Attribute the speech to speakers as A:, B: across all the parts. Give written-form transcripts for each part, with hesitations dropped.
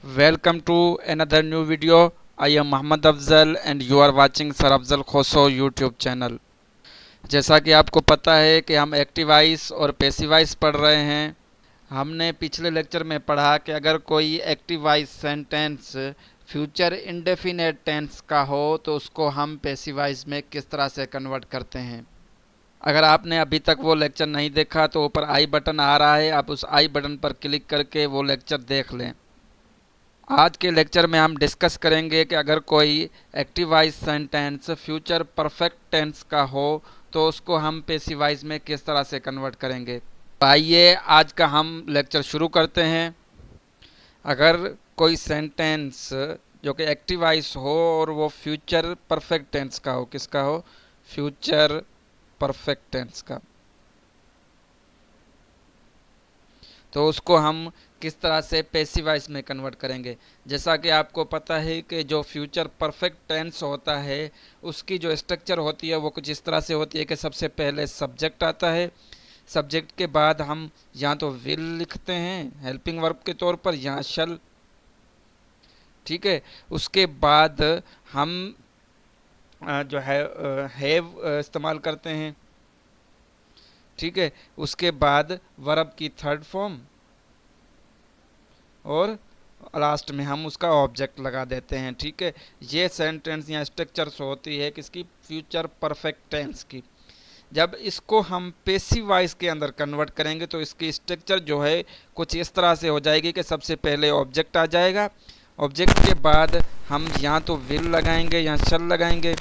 A: Welcome to another new video. I am Mohammad Afzal and you are watching Sir Afzal Khoso YouTube channel. जैसा कि आपको पता है कि हम एक्टिव वॉइस और पैसिव वॉइस पढ़ रहे हैं। हमने पिछले लेक्चर में पढ़ा कि अगर कोई active voice sentence future indefinite tense का हो तो उसको हम पैसिव वॉइस में किस तरह से कन्वर्ट करते हैं। अगर आपने अभी तक वो लेक्चर नहीं देखा तो ऊपर आई बटन आ रहा है, आप उस आई बटन पर क्लिक करके वो लेक्चर देख लें। आज के लेक्चर में हम डिस्कस करेंगे कि अगर कोई active voice sentence future perfect tense का हो तो उसको हम पैसिव वॉइस में किस तरह से कन्वर्ट करेंगे। आइए आज का हम लेक्चर शुरू करते हैं। अगर कोई सेंटेंस जो कि एक्टिव वॉइस हो और वो फ्यूचर परफेक्ट टेंस का हो, किसका हो? फ्यूचर परफेक्ट टेंस का, तो उसको हम किस तरह से पैसिव वॉइस में कन्वर्ट करेंगे। जैसा कि आपको पता है कि जो फ्यूचर परफेक्ट टेंस होता है उसकी जो स्ट्रक्चर होती है वो कुछ इस तरह से होती है कि सबसे पहले सब्जेक्ट आता है, सब्जेक्ट के बाद हम या तो विल लिखते हैं हेल्पिंग वर्ब के तौर पर या शल, ठीक है। उसके बाद हम जो है हैव इस्तेमाल करते हैं, ठीक है। उसके बाद वर्ब की थर्ड फॉर्म और लास्ट में हम उसका ऑब्जेक्ट लगा देते हैं, ठीक है। ये सेंटेंस या स्ट्रक्चर्स होती है किसकी? फ्यूचर परफेक्ट टेंस की। जब इसको हम पैसिव वॉइस के अंदर कन्वर्ट करेंगे तो इसकी स्ट्रक्चर जो है कुछ इस तरह से हो जाएगी कि सबसे पहले ऑब्जेक्ट आ जाएगा, ऑब्जेक्ट के बाद हम या तो विल लगाएंगे या शल लगाएंगे,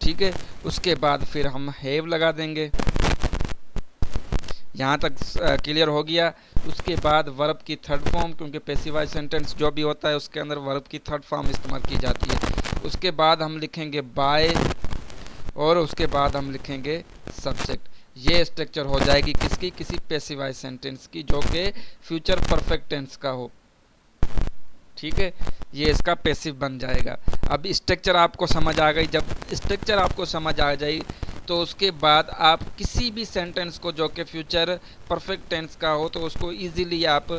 A: ठीक है। उसके बाद फिर हम हैव लगा देंगे। यहाँ तक क्लियर हो गया। उसके बाद वर्ब की थर्ड फॉर्म, क्योंकि पैसिव वॉइस सेंटेंस जो भी होता है उसके अंदर वर्ब की थर्ड फॉर्म इस्तेमाल की जाती है। उसके बाद हम लिखेंगे बाय और उसके बाद हम लिखेंगे सब्जेक्ट। ये स्ट्रक्चर हो जाएगी किसकी? किसी पैसिव वॉइस सेंटेंस की जो कि फ्यूचर परफेक्ट टेंस का हो, ठीक है। ये इसका पैसिव बन जाएगा। अब स्ट्रक्चर आपको समझ आ गई। जब स्ट्रक्चर आपको समझ आ जाए तो उसके बाद आप किसी भी सेंटेंस को जो कि फ्यूचर परफेक्ट टेंस का हो तो उसको इजीली आप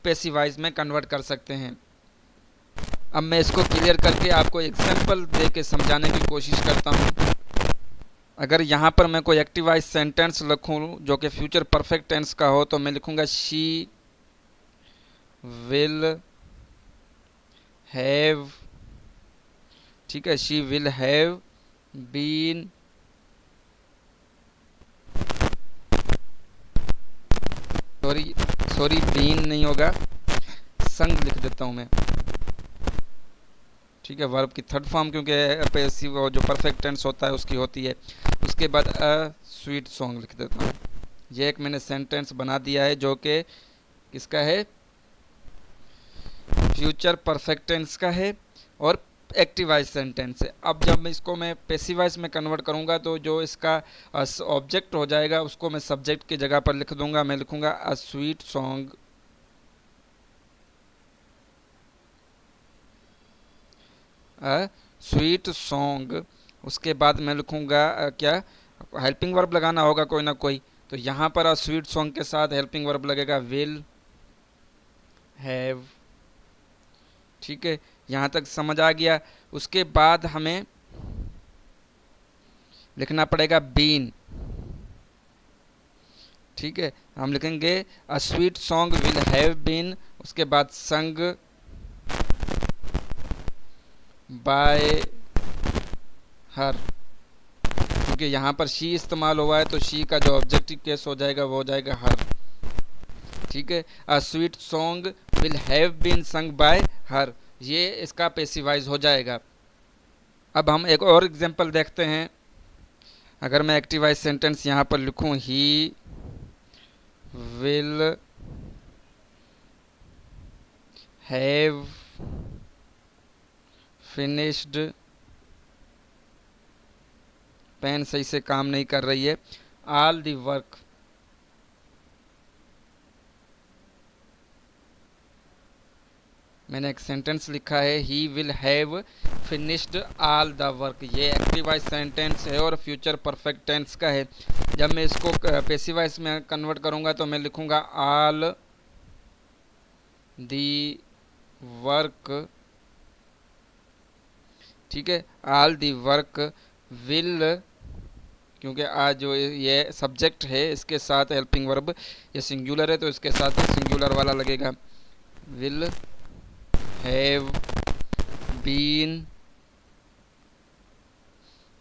A: पैसिव वॉइस में कन्वर्ट कर सकते हैं। अब मैं इसको क्लियर करके आपको एग्जांपल दे के समझाने की कोशिश करता हूँ। अगर यहाँ पर मैं कोई एक्टिव वॉइस सेंटेंस लिखूँ जो कि फ्यूचर परफेक्ट टेंस का हो तो मैं लिखूँगा शी विल हैव, ठीक है। She will have been, sorry sorry been नहीं होगा, संग लिख देता हूँ मैं, ठीक है। वर्ब की थर्ड फॉर्म क्योंकि पैसिव जो परफेक्ट टेंस होता है उसकी होती है। उसके बाद अ स्वीट सॉन्ग लिख देता हूँ। ये एक मैंने सेंटेंस बना दिया है जो कि किसका है? फ्यूचर परफेक्ट टेंस का है और एक्टिव वॉइस सेंटेंस है। अब जब मैं इसको मैं पैसिव वॉइस में कन्वर्ट करूँगा तो जो इसका ऑब्जेक्ट हो जाएगा उसको मैं सब्जेक्ट की जगह पर लिख दूंगा। मैं लिखूँगा अ स्वीट सॉन्ग, अ स्वीट सॉन्ग। उसके बाद मैं लिखूँगा क्या? हेल्पिंग वर्ब लगाना होगा कोई ना कोई, तो यहाँ पर अ स्वीट सॉन्ग के साथ हेल्पिंग वर्ब लगेगा विल हैव, ठीक है। यहाँ तक समझ आ गया। उसके बाद हमें लिखना पड़ेगा बीन, ठीक है। हम लिखेंगे a sweet song will have been, उसके बाद संग बाय हर, क्योंकि यहाँ पर शी इस्तेमाल हुआ है तो शी का जो ऑब्जेक्टिव केस हो जाएगा वो हो जाएगा हर, ठीक है। A sweet song will have been sung by her, ये इसका पैसिवाइज हो जाएगा। अब हम एक और एग्जांपल देखते हैं। अगर मैं एक्टिवाइज सेंटेंस यहाँ पर लिखूँ he will have finished, pen सही से काम नहीं कर रही है, ऑल दी वर्क, मैंने एक सेंटेंस लिखा है, ही will have finished all the work. ये एक्टिव वॉइस सेंटेंस है और फ्यूचर परफेक्ट टेंस का है। जब मैं इसको पैसिव वॉइस में कन्वर्ट करूँगा तो मैं लिखूँगा ऑल दी वर्क, ठीक है, ऑल दी वर्क विल, क्योंकि आज जो ये सब्जेक्ट है इसके साथ हेल्पिंग वर्ब, ये सिंगुलर है तो इसके साथ सिंगुलर वाला लगेगा, will have been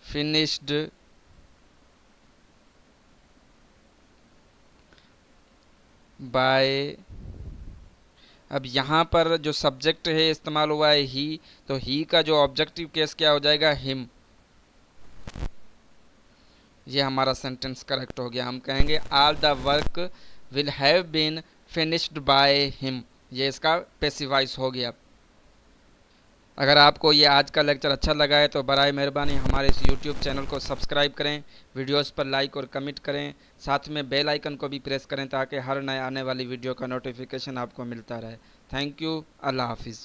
A: finished by. अब यहाँ पर जो सब्जेक्ट है इस्तेमाल हुआ है ही, तो ही का जो ऑब्जेक्टिव केस क्या हो जाएगा, हिम। ये हमारा सेंटेंस करेक्ट हो गया। हम कहेंगे all the work will have been finished by him. ये इसका पैसिव वॉइस हो गया। अगर आपको ये आज का लेक्चर अच्छा लगा है तो बराए मेहरबानी हमारे इस YouTube चैनल को सब्सक्राइब करें, वीडियोस पर लाइक और कमेंट करें, साथ में बेल आइकन को भी प्रेस करें ताकि हर नए आने वाली वीडियो का नोटिफिकेशन आपको मिलता रहे। Thank you. अल्लाह हाफिज़।